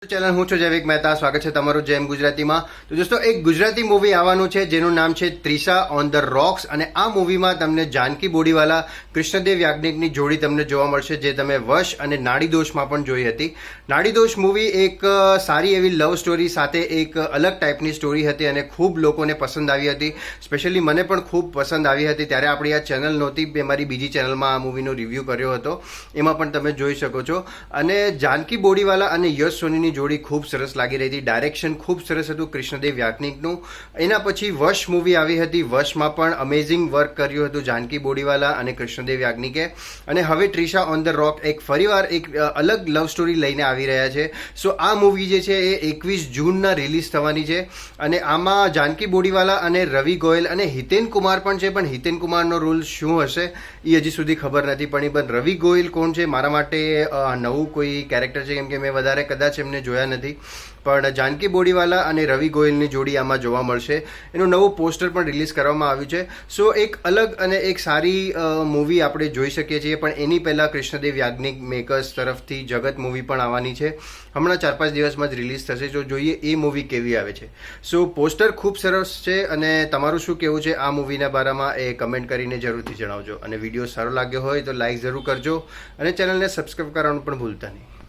Channel હું છું જૈવિક મહેતા. સ્વાગત છે તમારું જેમ ગુજરાતીમાં. તો દોસ્તો એક ગુજરાતી મૂવી આવવાનું છે જેનું નામ છે ત્રિશા ઓન ધ રોક્સ, અને આ મૂવીમાં તમને જાનકી બોડીવાલા કૃષ્ણદેવ યાજ્ઞિકની જોડી તમને જોવા મળશે, જે તમે વશ અને નાડીદોષમાં પણ જોઈ હતી. નાડીદોષ મૂવી એક સારી એવી લવ સ્ટોરી સાથે એક અલગ ટાઈપની સ્ટોરી હતી અને ખૂબ લોકોને પસંદ આવી હતી. સ્પેશિયલી મને પણ ખૂબ પસંદ આવી હતી. ત્યારે આપણી આ ચેનલ નહોતી, મેં મારી બીજી ચેનલમાં આ મૂવીનો રિવ્યૂ કર્યો હતો, એમાં પણ તમે જોઈ શકો છો. અને જાનકી બોડીવાલા અને યશ સોનીની જોડી ખૂબ સરસ લાગી રહી હતી. ડાયરેક્શન ખૂબ સરસ હતું કૃષ્ણદેવ યાજ્ઞિકનું. એના પછી વશ મૂવી આવી હતી. વશમાં પણ અમેઝિંગ વર્ક કર્યું હતું જાનકી બોડીવાલા અને કૃષ્ણદેવ યાજ્ઞિકે. અને હવે ત્રિશા ઓન ધ રોક એક ફરીવાર એક અલગ લવ સ્ટોરી લઈને આવી રહ્યા છે. સો આ મૂવી જે છે એ 21 જૂનના રિલીઝ થવાની છે. અને આમાં જાનકી બોડીવાલા અને રવિ ગોયલ અને હિતેન કુમાર પણ છે. પણ હિતેન કુમારનો રોલ શું હશે એ હજી સુધી ખબર નથી પડી. પણ રવિ ગોયલ કોણ છે, મારા માટે નવું કોઈ કેરેક્ટર છે, કેમ કે મેં વધારે કદાચ એમને જોયા નથી. પણ જાનકી બોડીવાલા અને રવિ ગોયલની જોડી આમાં જોવા મળશે. એનું નવું પોસ્ટર પણ રિલીઝ કરવામાં આવ્યું છે. સો એક અલગ અને એક સારી મૂવી આપણે જોઈ શકીએ છીએ. પણ એની પહેલાં કૃષ્ણદેવ યાજ્ઞિક મેકર્સ તરફથી જગત મૂવી પણ આવવાની છે. હમણાં 4-5 દિવસમાં જ રિલીઝ થશે. જો જોઈએ એ મૂવી કેવી આવે છે. સો પોસ્ટર ખૂબ સરસ છે. અને તમારું શું કહેવું છે આ મૂવીના બારામાં એ કમેન્ટ કરીને જરૂરથી જણાવજો. અને વિડીયો સારો લાગ્યો હોય તો લાઈક જરૂર કરજો અને ચેનલને સબસ્ક્રાઈબ કરવાનું પણ ભૂલતા નહીં.